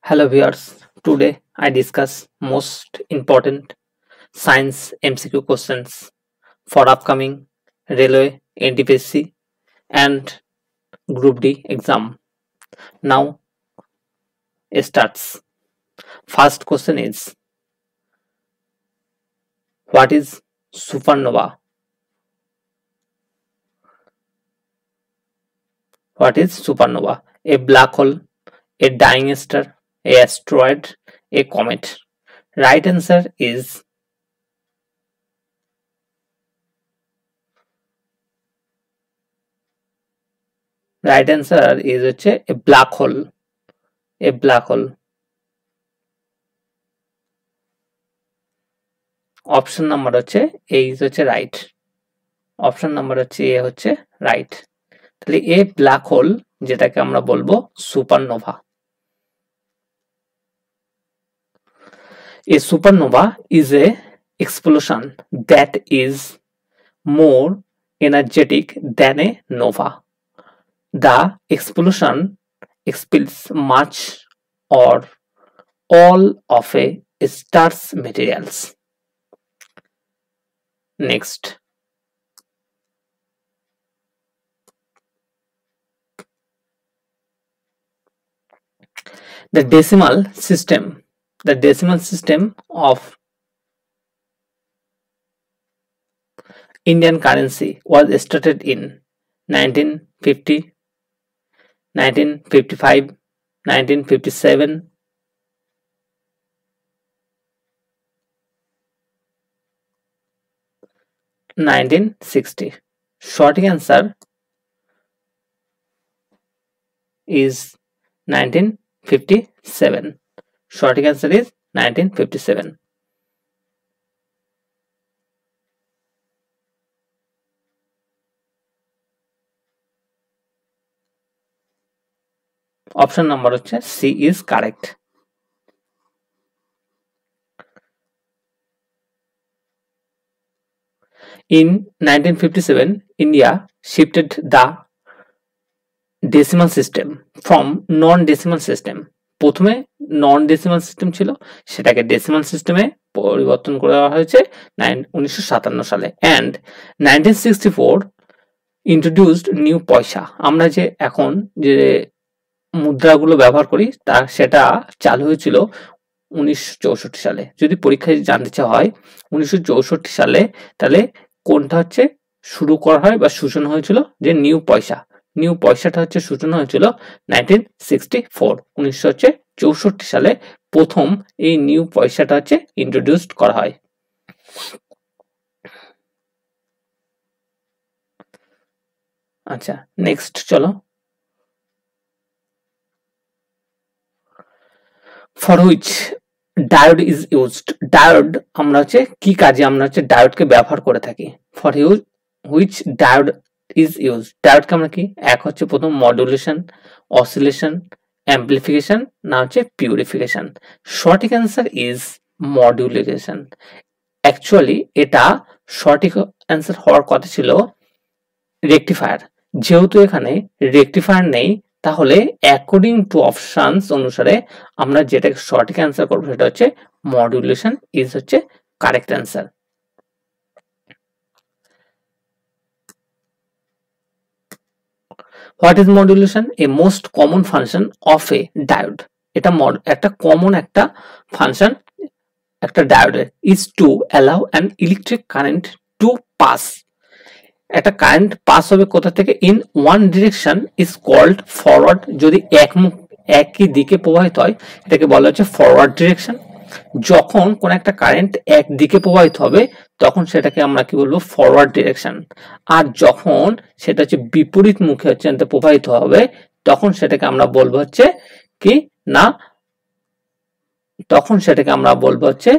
Hello viewers, today I discuss most important science MCQ questions for upcoming railway, NTPC and Group D exam. Now it starts. First question is, what is supernova? What is supernova? A black hole, a dying star, a asteroid, a comet. Right answer is হচ্ছে a black hole. A black hole. Option number হচ্ছে এ হচ্ছে right. Option number হচ্ছে এ হচ্ছে right. তাহলে এ black hole, যেটাকে আমরা বলবো supernova. A supernova is a explosion that is more energetic than a nova. The explosion expels much or all of a star's materials. Next. The decimal system of Indian currency was started in 1950, 1955, 1957, 1960. Short answer is 1957. Short answer is 1957. Option number হচ্ছে C is correct. In 1957, India shifted the decimal system from non-decimal system. প্রথমে নন decimal system ছিল, সেটাকে decimal সিস্টেমে পরিবর্তন করে দেওয়া হয়েছে 1957 সালে। অ্যান্ড 1964 ইন্ট্রোডিউসড নিউ পয়সা। আমরা যে এখন যে মুদ্রাগুলো ব্যবহার করি সেটা চালু হয়েছিল 1964 সালে। যদি পরীক্ষায় জানতে চাওয়া হয় 1964 সালে, তাহলে কোনটা হচ্ছে শুরু করা হয় বা সূচনা হয়েছিল, যে নিউ পয়সা। নিউ পয়সাটা হচ্ছে সূচনা হয়েছিল 1964। 1964 সালে প্রথম এই নিউ পয়সাটা হচ্ছে ইন্ট্রোডিউসড করা হয়। আচ্ছা, নেক্সট চলো। For which diode is used? Diode আমরা হচ্ছে কি কাজে আমরা হচ্ছে ডায়োডকে ব্যবহার করে থাকি? For which diode is used? ডায়োডকে আমরা কি, এক হচ্ছে প্রথম মডুলেশন, অসিলেশন, অ্যাম্পলিফিকেশন, না হচ্ছে পিউরিফিকেশন। সঠিক অ্যান্সার ইজ মডুলেশন। অ্যাকচুয়ালি এটা সঠিক অ্যান্সার হওয়ার কথা ছিল রেকটিফায়ার। যেহেতু এখানে রেকটিফায়ার নেই, তাহলে অ্যাকর্ডিং টু অপশনস অনুসারে আমরা যেটা সঠিক অ্যান্সার করবো সেটা হচ্ছে মডুলেশন ইজ হচ্ছে correct answer. What is modulation? A most common function of a diode. এটা একটা কমন একটা ফাংশন একটা ডায়োডের। Is to allow an electric current to pass. একটা কারেন্ট পাস হবে কোথা থেকে? In one direction is called forward. যদি একই দিকে প্রবাহিত হয় এটাকে বলা হচ্ছে ফরওয়ার্ড ডিরেকশন। যখন কোন একটা কারেন্ট এক দিকে প্রবাহিত হবে তখন সেটাকে আমরা কি বলবো? Forward direction. আর যখন সেটা হচ্ছে বিপরীত মুখে হচ্ছে প্রবাহিত হবে তখন সেটাকে আমরা বলবো হচ্ছে কি না, তখন সেটাকে আমরা বলবো হচ্ছে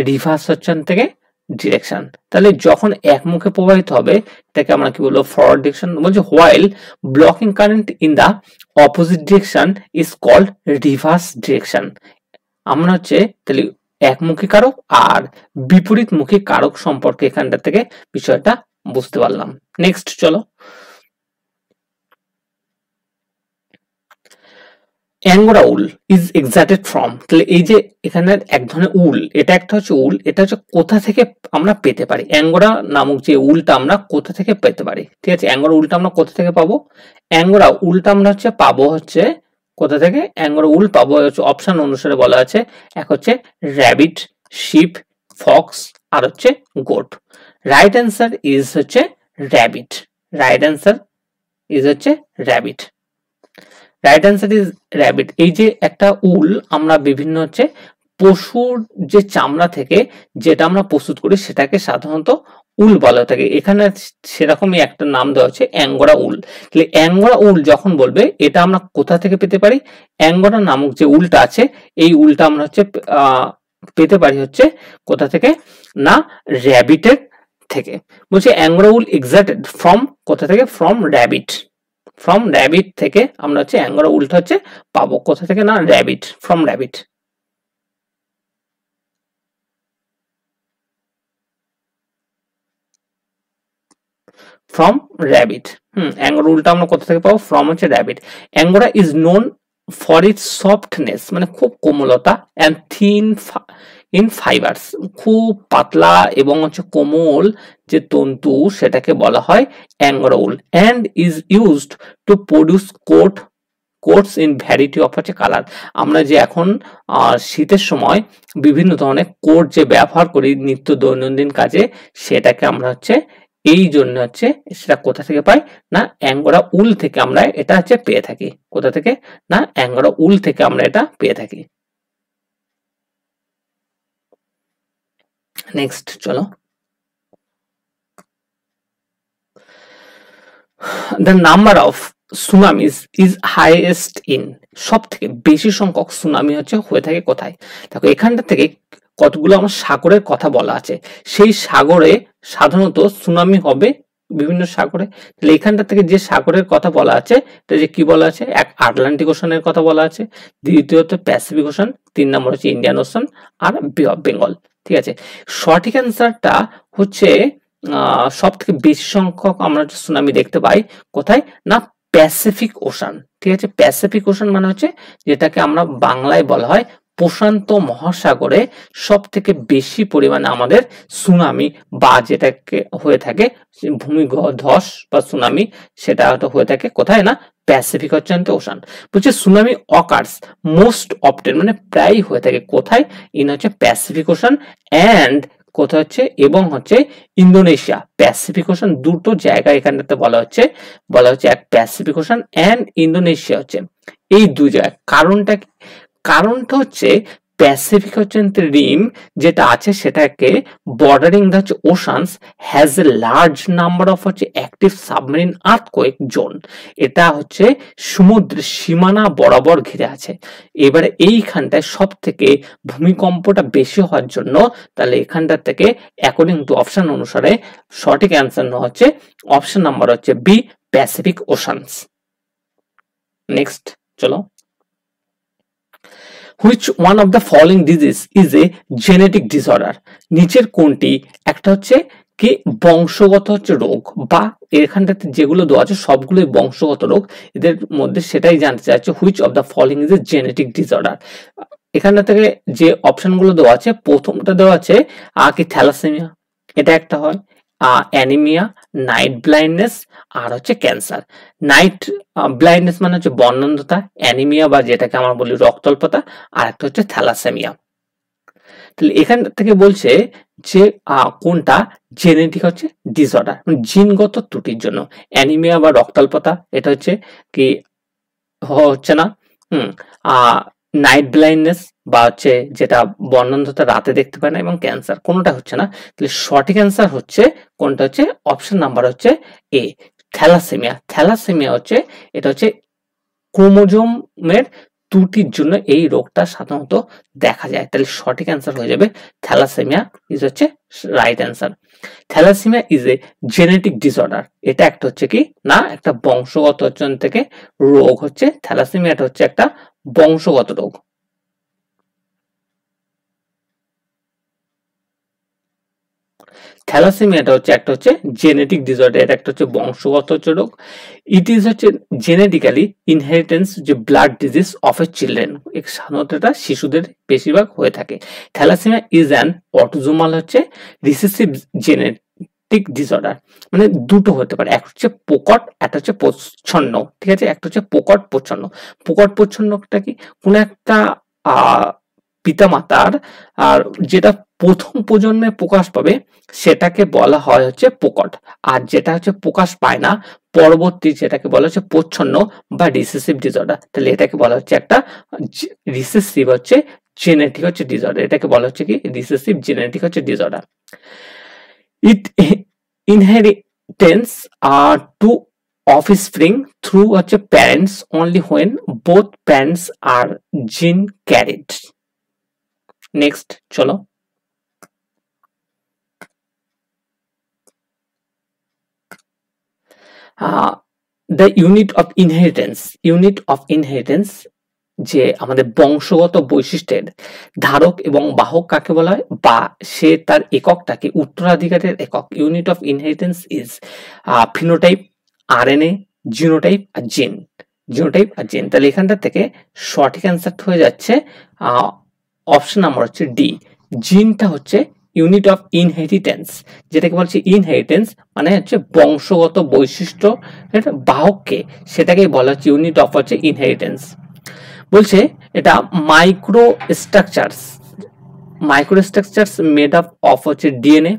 রিভার্স হচ্ছে থেকে ডিরেকশন। তাহলে যখন এক মুখে প্রবাহিত হবে এটাকে আমরা কি বলবো? ফরওয়ার্ড ডিরেকশন বলছি। While blocking current in the opposite direction is called reverse direction. আমরা হচ্ছে তাহলে একমুখী কারক আর বিপরীতমুখী কারক সম্পর্কে এখানটা থেকে বিষয়টা বুঝতে পারলাম। নেক্সট চলো। অ্যাঙ্গোরা উল ইজ এক্সাক্টেড ফ্রম, তাহলে এই যে এখানে এক ধরনের উল, এটা একটা হচ্ছে উল, এটা হচ্ছে কোথা থেকে আমরা পেতে পারি, অ্যাঙ্গোরা নামক যে উলটা আমরা কোথা থেকে পেতে পারি, ঠিক আছে। অ্যাঙ্গোরা উলটা আমরা কোথা থেকে পাবো, অ্যাঙ্গোরা উলটা আমরা হচ্ছে পাবো হচ্ছে কোথা থেকে, অ্যাঙ্গোরা উল পাবো হচ্ছে অপশন অনুসারে বলা আছে, এক হচ্ছে র্যাবিট, শিপ, ফক্স, আর হচ্ছে গোট। রাইট অ্যান্সার ইজ হচ্ছে র্যাবিট, রাইট অ্যান্সার ইজ হচ্ছে rabbit, right answer is rabbit. এই যে একটা উল আমরা বিভিন্ন হচ্ছে পশুর যে চামড়া থেকে যেটা আমরা প্রস্তুত করি সেটাকে সাধারণত উল বলা থাকে, এখানে সেরকমই একটা নাম দেওয়া হচ্ছে অ্যাঙ্গোরা উল। তাহলে অ্যাঙ্গোরা উল যখন বলবে এটা আমরা কোথা থেকে পেতে পারি, অ্যাঙ্গোরা নামক যে উলটা আছে এই উলটা আমরা হচ্ছে পেতে পারি হচ্ছে কোথা থেকে না, র্যাবিটের থেকে। বলছে অ্যাঙ্গোরা উল এক্সাক্টেড ফ্রম কোথা থেকে, ফ্রম র্যাবিট, ফ্রম র্যাবিট থেকে আমরা হচ্ছে অ্যাঙ্গোরা উলটা হচ্ছে পাবো কোথা থেকে না, rabbit, from rabbit. From rabbit, angora উলটা আমরা কোথা থেকে পাবো, ফ্রম হচ্ছে rabbit. Angora is known for its softness, মানে খুব কোমলতা, অ্যান্ড থিন ইন ফাইবার্স, খুব পাতলা এবং হচ্ছে কোমল যে তন্তু সেটাকে বলা হয় angora wool, and is used to produce coats in variety of হচ্ছে কালার। আমরা যে এখন শীতের সময় বিভিন্ন ধরনের কোট যে ব্যবহার করি নিত্য দৈনন্দিন কাজে, সেটাকে আমরা হচ্ছে এই জন্য হচ্ছে সেটা কোথা থেকে পাই না, অ্যাঙ্গোরা উল থেকে আমরা এটা হচ্ছে পেয়ে থাকি, কোথা থেকে না, অ্যাঙ্গোরা উল থেকে আমরা এটা পেয়ে থাকি। নেক্সট চলো, the number of tsunamis is highest in, সব থেকে বেশি সংখ্যক সুনামি হচ্ছে হয়ে থাকে কোথায়, দেখো এখানটা থেকে কতগুলো আমার সাগরের কথা বলা আছে, সেই সাগরে সাধারণত সুনামি হবে বিভিন্ন সাগরে। তাহলে এখানটা থেকে যে সাগরের কথা বলা আছে এটা যে কি বলা আছে, এক আটলান্টিক ওশানের কথা বলা আছে, দ্বিতীয়ত প্যাসিফিক ওশান, 3 নম্বর হচ্ছে ইন্ডিয়ান ওশান, আর বে অফ বেঙ্গল, ঠিক আছে। সঠিক অ্যান্সারটা হচ্ছে সব থেকে বেশি সংখ্যক আমরা সুনামি দেখতে পাই কোথায় না, প্যাসিফিক ওশান, ঠিক আছে। প্যাসিফিক ওশান মানে হচ্ছে যেটাকে আমরা বাংলায় বলা হয় প্রশান্ত মহাসাগরে সব থেকে বেশি পরিমাণে আমাদের সুনামি বা যেটাকে হয়ে থাকে ভূমিধস বা সুনামি, সেটা হয়ে থাকে কোথায় না, প্যাসিফিক হচ্ছে ওশান। বলছে সুনামি অকার্স মোস্ট অফটেন, মানে প্রায় হয়ে থাকে কোথায়, ইন হচ্ছে প্যাসিফিক ওশান, অ্যান্ড কোথায় হচ্ছে এবং হচ্ছে ইন্দোনেশিয়া। প্যাসিফিক ওশান দুটো জায়গা এখানটাতে বলা হচ্ছে এক প্যাসিফিক ওশান অ্যান্ড ইন্দোনেশিয়া হচ্ছে এই দুই জায়গা। কারণটা হচ্ছে প্যাসিফিক হচ্ছে রিম যেটা আছে সেটাকে bordering the oceans has a large number of হচ্ছে অ্যাক্টিভ সাবমেরিন আর্থকোয়েক জোন, এটা হচ্ছে সমুদ্রের সীমানা বরাবর ঘিরে আছে। এবারে এইখানটায় সব থেকে ভূমিকম্পটা বেশি হওয়ার জন্য তাহলে এখানটা থেকে অ্যাকর্ডিং টু অপশন অনুসারে সঠিক অ্যান্সার হচ্ছে অপশন নাম্বার হচ্ছে বি, প্যাসিফিক ওশানস। নেক্সট চলো, which one of the following disease is a genetic disorder, নিচের কোনটি একটা হচ্ছে কি বংশগত হচ্ছে রোগ, বা এখানটাতে যেগুলো দেওয়া আছে সবগুলোই বংশগত রোগ, এদের মধ্যে সেটাই জানতে চাইছে which of the following is a genetic disorder। এখানটা থেকে যে অপশনগুলো দেওয়া আছে প্রথমটা দেওয়া আছে কি থ্যালাসেমিয়া, এটা একটা হয়, অ্যানিমিয়া, নাইট ব্লাইন্ডনেস, আর হচ্ছে ক্যান্সার। নাইট ব্লাইন্ডনেস মানে হচ্ছে বর্ণান্ধতা, অ্যানিমিয়া বা যেটাকে আমরা বলি রক্তাল্পতা, আর একটা হচ্ছে থ্যালাসেমিয়া। তাহলে এখান থেকে বলছে যে কোনটা জেনেটিক হচ্ছে ডিসঅর্ডার, জিনগত ত্রুটির জন্য। অ্যানিমিয়া বা রক্তাল্পতা এটা হচ্ছে কি হচ্ছে না, নাইট ব্লাইন্ডনেস বা হচ্ছে যেটা বর্ণান্ধতা রাতে দেখতে পায় না, এবং ক্যান্সার কোনটা হচ্ছে না। তাহলে সঠিক অ্যান্সার হচ্ছে কোনটা হচ্ছে অপশন নাম্বার হচ্ছে এ, থ্যালাসেমিয়া। থ্যালাসেমিয়া হচ্ছে এটা হচ্ছে ক্রোমোজোমের ত্রুটির জন্য এই রোগটা সাধারণত দেখা যায়। তাহলে সঠিক অ্যান্সার হয়ে যাবে থ্যালাসেমিয়া ইজ হচ্ছে right answer. Thalassemia is a genetic disorder, এটা একটা হচ্ছে কি না একটা বংশগত থেকে রোগ হচ্ছে থ্যালাসেমিয়াটা হচ্ছে একটা বংশগত রোগ। থ্যালাসেমিয়াটা হচ্ছে একটা হচ্ছে জেনেটিক ডিসঅর্ডার, এটা একটা হচ্ছে বংশগত হচ্ছে রোগ। ইট ইজ হচ্ছে জেনেটিক্যালি ইনহেরিটেন্স যে blood disease of A children, সাধারণত এটা শিশুদের বেশিরভাগ হয়ে থাকে। থ্যালাসেমিয়া ইজ অ্যান অটোজোমাল হচ্ছে রিসেসিভ জেনেটিক ডিসঅর্ডার, মানে দুটো হতে পারে, একটা হচ্ছে প্রকট, একটা হচ্ছে প্রচ্ছন্ন, ঠিক আছে। একটা হচ্ছে প্রকট প্রচ্ছন্ন। প্রকট প্রচ্ছন্নটা কি, কোন একটা পিতামাতার আর যেটা প্রথম প্রজন্মে প্রকাশ পাবে সেটাকে বলা হয় হচ্ছে প্রকট, আর যেটা হচ্ছে প্রকাশ পায় না পরবর্তী যেটাকে বলা হচ্ছে প্রচ্ছন্ন বা রিসেসিভ ডিসঅর্ডার। তাহলে এটাকে বলা হচ্ছে একটা রিসেসিভ হচ্ছে জেনেটিক হচ্ছে ডিসঅর্ডার, এটাকে বলা হচ্ছে কি রিসেসিভ জেনেটিক হচ্ছে ডিসঅর্ডার। ইট ইনহেরিটেন্স টু offspring through হচ্ছে parents only when both parents are gene carried. Next চলো, the unit of inheritance যে আমাদের বংশগত বৈশিষ্ট্যের ধারক এবং বাহক কাকে বলা হয়, বা সে তার এককটাকে উত্তরাধিকারের একক। Unit of inheritance is phenotype, RNA, genotype আর জিন। তাহলে এখানটা থেকে সঠিক অ্যান্সারটা হয়ে যাচ্ছে অপশন নাম্বার হচ্ছে ডি। জিনটা হচ্ছে ইউনিট অফ ইনহেরিটেন্স, যেটাকে বলছে ইনহেরিটেন্স মানে হচ্ছে বংশগত বৈশিষ্ট্য বাহককে, সেটাকেই বলা হচ্ছে ইউনিট অফ হচ্ছে ইনহেরিটেন্স। বলছে এটা micro structures made up of হচ্ছে ডিএনএ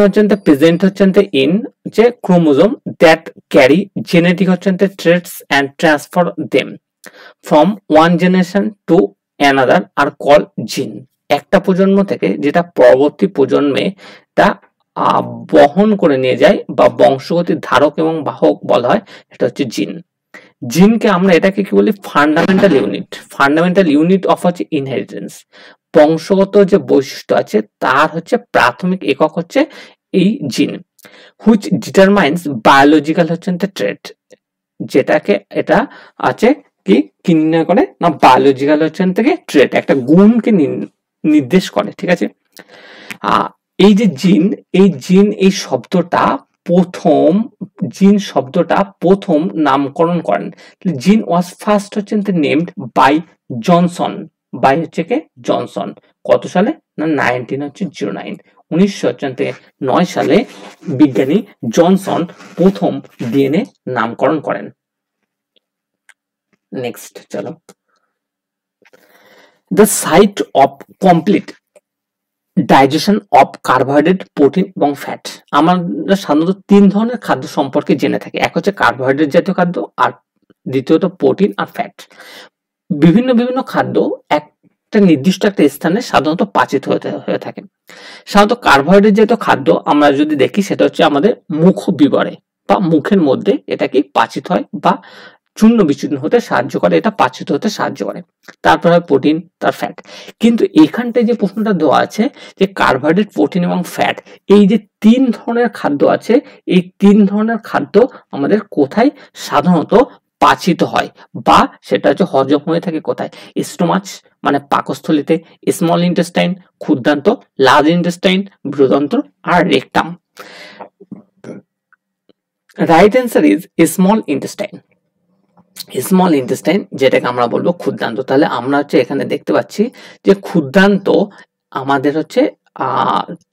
হচ্ছে প্রেজেন্ট হচ্ছে ইন যে ক্রোমোজোম দ্যাট ক্যারি জেনেটিক হচ্ছে traits and transfer them from one generation to another are call gene. একটা প্রজন্ম থেকে যেটা পরবর্তী প্রজন্মে তা বহন করে নিয়ে যায় বা বংশগতির ধারক এবং বাহক বলা হয়, এটা হচ্ছে জিন। জিনকে আমরা এটাকে কি বলি, ফান্ডামেন্টাল ইউনিট অফ হচ্ছে ইনহেরিটেন্স। বংশগত যে বৈশিষ্ট্য আছে তার হচ্ছে প্রাথমিক একক হচ্ছে এই জিন, হুইচ ডিটারমাইন্স বায়োলজিক্যাল হচ্ছে ট্রেট, যেটাকে এটা আছে কি নির্ণয় করে না, বায়োলজিক্যাল হচ্ছে থেকে ট্রেট একটা গুণকে নির্দেশ করে, ঠিক আছে। এই যে জিন, এই শব্দটা প্রথম নামকরণ করেন। জিন ওয়াজ ফার্স্ট হচ্ছে নেমড বাই জনসন, কত সালে না 1909 সালে বিজ্ঞানী জনসন প্রথম ডিএনএ নামকরণ করেন। নেক্সট চলো, the site of complete digestion of carbohydrate, protein এবং ফ্যাট। আমরা সাধারণত তিন ধরনের খাদ্য সম্পর্কে জেনে থাকি, এক হচ্ছে কার্বোহাইড্রেট জাতীয় খাদ্য, আর দ্বিতীয়ত প্রোটিন আর ফ্যাট। বিভিন্ন খাদ্য একটা নির্দিষ্ট একটা স্থানে সাধারণত পাচিত হয়ে থাকে। সাধারণত কার্বোহাইড্রেট জাতীয় খাদ্য আমরা যদি দেখি সেটা হচ্ছে আমাদের মুখ বিবরে বা মুখের মধ্যে এটা কি পাচিত হয় বা চূর্ণ বিচূর্ণ হতে সাহায্য করে, এটা পাচিত হতে সাহায্য করে। তারপর হয় প্রোটিন, তার ফ্যাট। কিন্তু এখানটায় যে প্রশ্নটা দেওয়া আছে যে কার্বোহাইড্রেট, প্রোটিন এবং ফ্যাট, এই যে তিন ধরনের খাদ্য আছে, এই তিন ধরনের খাদ্য আমাদের কোথায় সাধারণত পাচিত হয় বা সেটা হচ্ছে হজম হয়ে থাকে কোথায়, স্টোমাচ মানে পাকস্থলীতে, স্মল ইন্টেস্টাইন ক্ষুদ্রান্ত, লার্জ ইন্টেস্টাইন বৃহদান্ত্র আর rectum. Right answer is small intestine, যেটাকে আমরা বলবো ক্ষুদ্রান্ত। তাহলে আমরা হচ্ছে এখানে দেখতে পাচ্ছি যে ক্ষুদ্রান্ত আমাদের হচ্ছে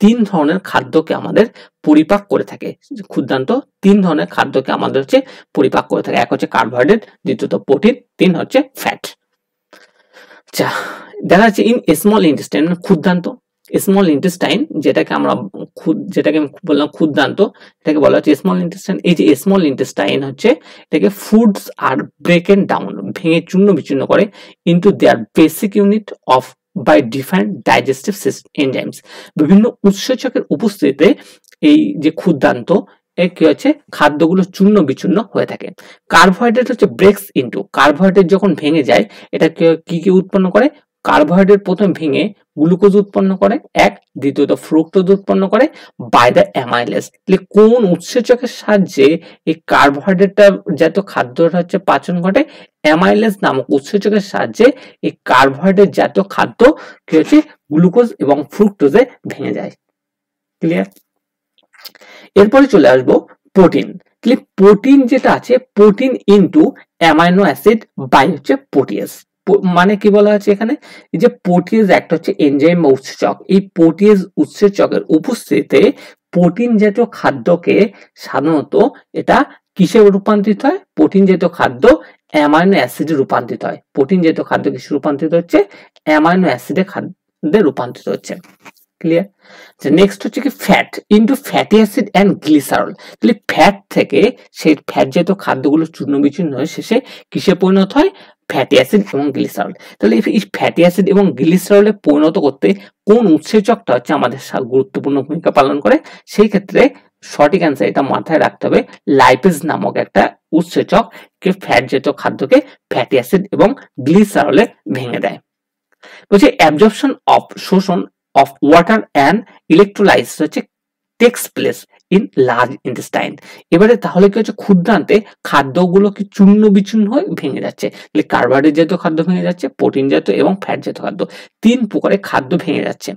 তিন ধরনের খাদ্যকে আমাদের পরিপাক করে থাকে। ক্ষুদ্রান্ত তিন ধরনের খাদ্যকে আমাদের হচ্ছে পরিপাক করে থাকে, এক হচ্ছে কার্বোহাইড্রেট, দ্বিতীয়ত প্রোটিন, তিন হচ্ছে ফ্যাট। আচ্ছা, দেখা যাচ্ছে ইন স্মল ইন্টেস্টাইন ক্ষুদ্রান্ত, স্মল ইন্টেস্টাইন যেটাকে বললাম ক্ষুদ্রান্ত, এটাকে বলা হচ্ছে স্মল ইন্টেস্টাইন। এই যে স্মল ইন্টেস্টাইন হচ্ছে এটাকে ফুডস আর ব্রেকেন ডাউন, ভেঙে চূর্ণ বিচূর্ণ করে into their basic unit of by different digestive enzymes. বিভিন্ন উৎসেচকের উপস্থিতিতে এই যে ক্ষুদ্রান্ত কি হচ্ছে খাদ্যগুলো চূর্ণ বিচূর্ণ হয়ে থাকে। কার্বোহাইড্রেট হচ্ছে ব্রেকস ইনটু, কার্বোহাইড্রেট যখন ভেঙে যায় এটা কি উৎপন্ন করে, কার্বোহাইড্রেট প্রথমে ভেঙে গ্লুকোজ উৎপন্ন করে এক, দ্বিতীয়ত ফ্রুক্টোজ উৎপন্ন করে বাই দ্য অ্যামাইলেজ। তাহলে কোন উৎসেচকের সাহায্যে এই কার্বোহাইড্রেটটা জাতীয় খাদ্যটা হচ্ছে পাচন ঘটে? অ্যামাইলেজ নামক উৎসেচকের সাহায্যে এই কার্বোহাইড্রেট জাতীয় খাদ্য কি হচ্ছে গ্লুকোজ এবং ফ্রুক্টোজে ভেঙে যায়। ক্লিয়ার? এরপরে চলে আসবো প্রোটিন। তাহলে প্রোটিন যেটা আছে, protein into amino acid by হচ্ছে প্রোটিয়েজ। মানে কি বলা আছে এখানে, এই যে প্রোটিয়েজ একটা হচ্ছে এনজাইম বা উৎসেচক, এই প্রোটিয়েজ উৎসেচকের উপস্থিতিতে প্রোটিন জাতীয় খাদ্যকে সাধারণত এটা কিসে রূপান্তরিত হয়? প্রোটিন জাতীয় খাদ্য অ্যামাইনো অ্যাসিডে রূপান্তরিত হয়। প্রোটিন জাতীয় খাদ্য কিসে রূপান্তরিত হচ্ছে? অ্যামাইনো অ্যাসিডে খাদ্যে রূপান্তরিত হচ্ছে। ক্লিয়ার? নেক্সট হচ্ছে কি fat into fatty acid and glycerol. তাহলে ফ্যাট থেকে সেই ফ্যাট জাতীয় খাদ্যগুলো চূর্ণ বিচূর্ণ হয়ে শেষে কিসে পরিণত হয়? ফ্যাটি অ্যাসিড এবং গ্লিসারল। তাহলে এই ফ্যাটি অ্যাসিড এবং গ্লিসারলে পরিণত করতে কোন উৎসেচকটা হচ্ছে আমাদের গুরুত্বপূর্ণ ভূমিকা পালন করে? সেই ক্ষেত্রে সঠিক অ্যান্সার এটা মাথায় রাখতে হবে, লাইপেজ নামক একটা উৎসেচক কে ফ্যাট জাতীয় খাদ্যকে ফ্যাটি অ্যাসিড এবং গ্লিসারলে ভেঙে দেয়। বলছে অ্যাবজর্পশন অফ শোষণ of water and electrolysis হচ্ছে takes place in large intestine। এবারে তাহলে কি হচ্ছে, ক্ষুদ্রান্তে খাদ্যগুলো কি চূর্ণ বিচূর্ণ হয়ে ভেঙে যাচ্ছে। তাহলে কার্বোহাইড্রেট জাতীয় খাদ্য ভেঙে যাচ্ছে, প্রোটিন জাতীয় এবং ফ্যাট জাতীয় খাদ্য, তিন প্রকারের খাদ্য ভেঙে যাচ্ছে।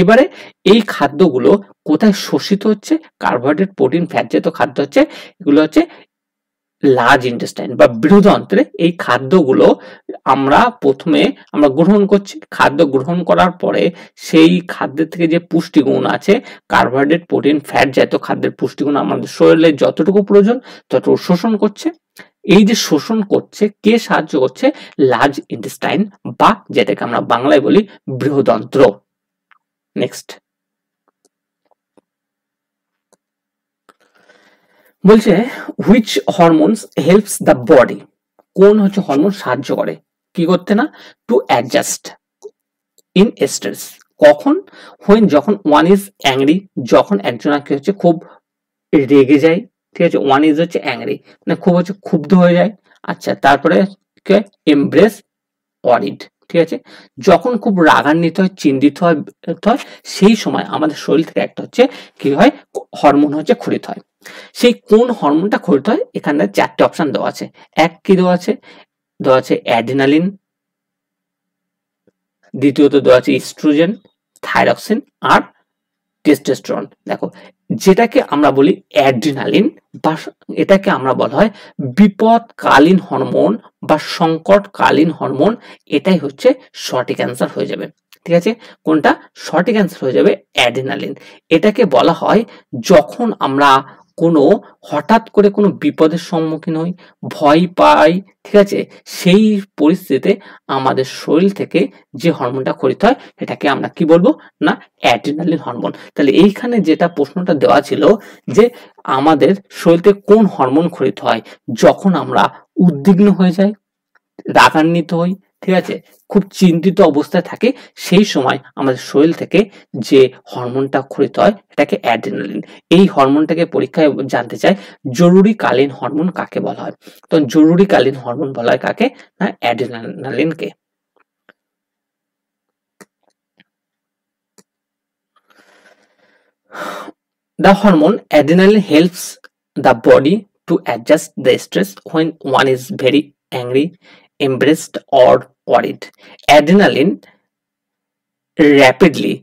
এবারে এই খাদ্যগুলো কোথায় শোষিত হচ্ছে? কার্বোহাইড্রেট, প্রোটিন, ফ্যাট জাতীয় খাদ্য হচ্ছে এগুলো হচ্ছে লার্জ ইন্টেস্টাইন বা বৃহদন্ত্রে। এই খাদ্যগুলো প্রথমে আমরা গ্রহণ করছি। খাদ্য গ্রহণ করার পরে সেই খাদ্যের থেকে যে পুষ্টিগুণ আছে, কার্বোহাইড্রেট, প্রোটিন, ফ্যাট জাতীয় খাদ্যের পুষ্টিগুণ আমাদের শরীরে যতটুকু প্রয়োজন ততটুকু শোষণ করছে। এই যে শোষণ করছে, কে সাহায্য করছে? লার্জ ইন্টেস্টাইন বা যেটাকে আমরা বাংলায় বলি বৃহদন্ত্র। নেক্সট বলছে which hormones helps the body. কোন হচ্ছে হরমোন সাহায্য করে কি করতে? না, টু অ্যাডজাস্ট ইন স্ট্রেস। কখন? হোয়েন, যখন ওয়ান ইজ অ্যাংরি, যখন একজন কি হচ্ছে খুব রেগে যায়। ঠিক আছে, ওয়ান ইজ হচ্ছে অ্যাংরি মানে খুব হচ্ছে ক্ষুব্ধ হয়ে যায়। আচ্ছা, তারপরে এমব্রেস ওয়ারিড। ঠিক আছে, যখন খুব রাগান্বিত হয়, চিন্তিত হয়, সেই সময় আমাদের শরীর থেকে একটা হচ্ছে কি হয়, হরমোন হচ্ছে ক্ষরিত হয়। সেই কোন হরমোনটা ক্ষরিত হয়? এখানে চারটে অপশন দেওয়া আছে। এক কি দেওয়া আছে? দেওয়া আছে অ্যাড্রিনালিন, দ্বিতীয়ত দেওয়া আছে ইস্ট্রোজেন, থাইরক্সিন আর টেস্টোস্টেরন। দেখো, যেটাকে আমরা বলি অ্যাড্রিনালিন বা এটাকে আমরা বলা হয় বিপদকালীন হরমোন বা সংকটকালীন হরমোন, এটাই হচ্ছে সঠিক অ্যান্সার হয়ে যাবে। ঠিক আছে, কোনটা সঠিক অ্যান্সার হয়ে যাবে? অ্যাড্রিনালিন। এটাকে বলা হয় যখন আমরা কোনো হঠাৎ করে কোনো বিপদের সম্মুখীন হই, ভয় পাই, ঠিক আছে, সেই পরিস্থিতিতে আমাদের শরীর থেকে যে হরমোনটা ক্ষরিত হয় এটাকে আমরা কি বলবো? না, অ্যাড্রিনালিন হরমোন। তাহলে এইখানে যেটা প্রশ্নটা দেওয়া ছিল যে আমাদের শরীরে কোন হরমোন ক্ষরিত হয় যখন আমরা উদ্বিগ্ন হয়ে যাই, রাগান্বিত হই, ঠিক আছে, খুব চিন্তিত অবস্থায় থাকে, সেই সময় আমাদের শরীর থেকে যে হরমোনটা ক্ষরিত হয় এটাকে অ্যাড্রিনালিন। এই হরমোনটাকে পরীক্ষায় জানতে চাই জরুরিকালীন হরমোন কাকে বলা হয়। তো জরুরিকালীন হরমোন বলা হয় কাকে? না, অ্যাড্রিনালিনকে। The hormone adrenaline helps the body to adjust the stress when one is very angry, embarrassed or worried. Adrenaline rapidly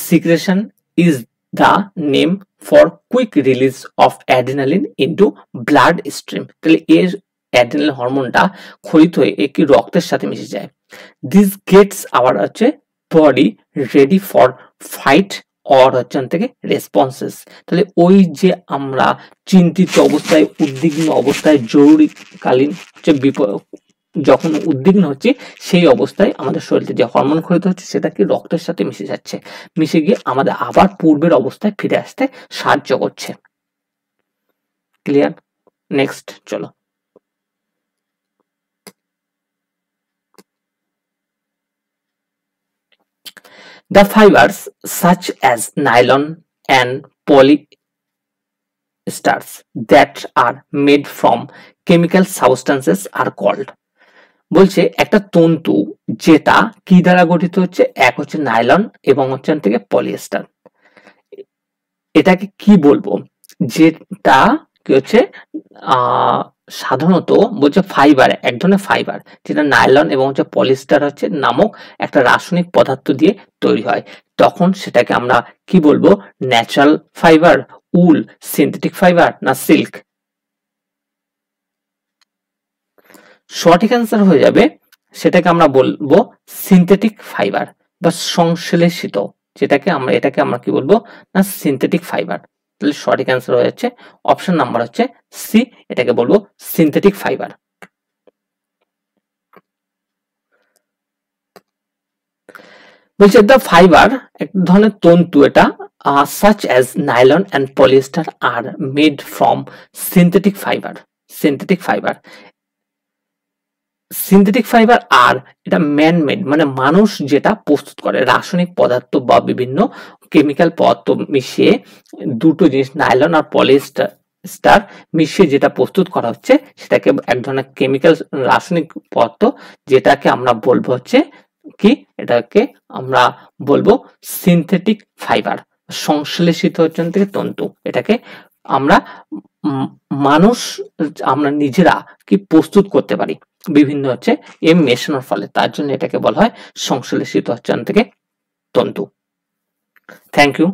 secretion is the name for quick release of adrenaline into blood stream। তাহলে এর adrenaline হরমোনটা ক্ষরিত হয়ে একটি রক্তের সাথে মিশে যায়। This gets our হচ্ছে body ready for fight or হচ্ছে থেকে রেসপন্সেস। তাহলে ওই যে আমরা চিন্তিত অবস্থায়, উদ্বিগ্ন অবস্থায়, জরুরিকালীন যে যখন উদ্বিগ্ন হচ্ছে সেই অবস্থায় আমাদের শরীরে যে হরমোন ক্ষরিত হচ্ছে সেটা কি রক্তের সাথে মিশে যাচ্ছে, মিশে গিয়ে আমাদের আবার পূর্বের অবস্থায় ফিরে আসতে সাহায্য করছে। ক্লিয়ার? নেক্সট চলো। The fibers such as nylon and polyesters that are made from chemical substances are called। বলছে একটা তন্তু যেটা কি দ্বারা গঠিত হচ্ছে, এক হচ্ছে নাইলন এবং হচ্ছে থেকে পলিয়েস্টার। এটাকে কি বলবো, যেটা কি হচ্ছে সাধারণত বলছে ফাইবার, এক ধরনের ফাইবার যেটা নাইলন এবং হচ্ছে পলিয়েস্টার হচ্ছে নামক একটা রাসায়নিক পদার্থ দিয়ে তৈরি হয়। তখন সেটাকে আমরা কি বলবো, ন্যাচারাল ফাইবার, উল, সিনথেটিক ফাইবার না সিল্ক? সঠিক অ্যান্সার হয়ে যাবে, সেটাকে আমরা বলবো সিনথেটিক ফাইবার বা সংশ্লেষিত, এটাকে আমরা কি বলবো না সিনথেটিক ফাইবার। তাহলে সঠিক অ্যান্সার হয়ে যাচ্ছে অপশন নাম্বার হচ্ছে সি, এটাকে বলবো সিনথেটিক ফাইবার। বলছে দ্য ফাইবার এক ধরনের তন্তু, এটা such as nylon and polyester are made from synthetic fiber. synthetic fiber synthetic fibre আর এটা ম্যান মেড, মানে মানুষ যেটা প্রস্তুত করে রাসায়নিক পদার্থ বা বিভিন্ন কেমিক্যাল পদার্থ মিশিয়ে, দুটো জিনিস নাইলন আর পলিয়েস্টার মিশিয়ে যেটা প্রস্তুত করা হচ্ছে সেটাকে এক ধরনের কেমিক্যাল রাসায়নিক পদার্থ, যেটাকে আমরা বলবো হচ্ছে কি, এটাকে আমরা বলবো সিনথেটিক ফাইবার, সংশ্লেষিত হচ্ছে থেকে তন্তু। এটাকে আমরা মানুষ আমরা নিজেরা কি প্রস্তুত করতে পারি বিভিন্ন হচ্ছে মেশানোর ফলে, তার জন্য এটাকে বলা হয় সংশ্লেষিত হচ্ছে থেকে তন্তু। Thank you.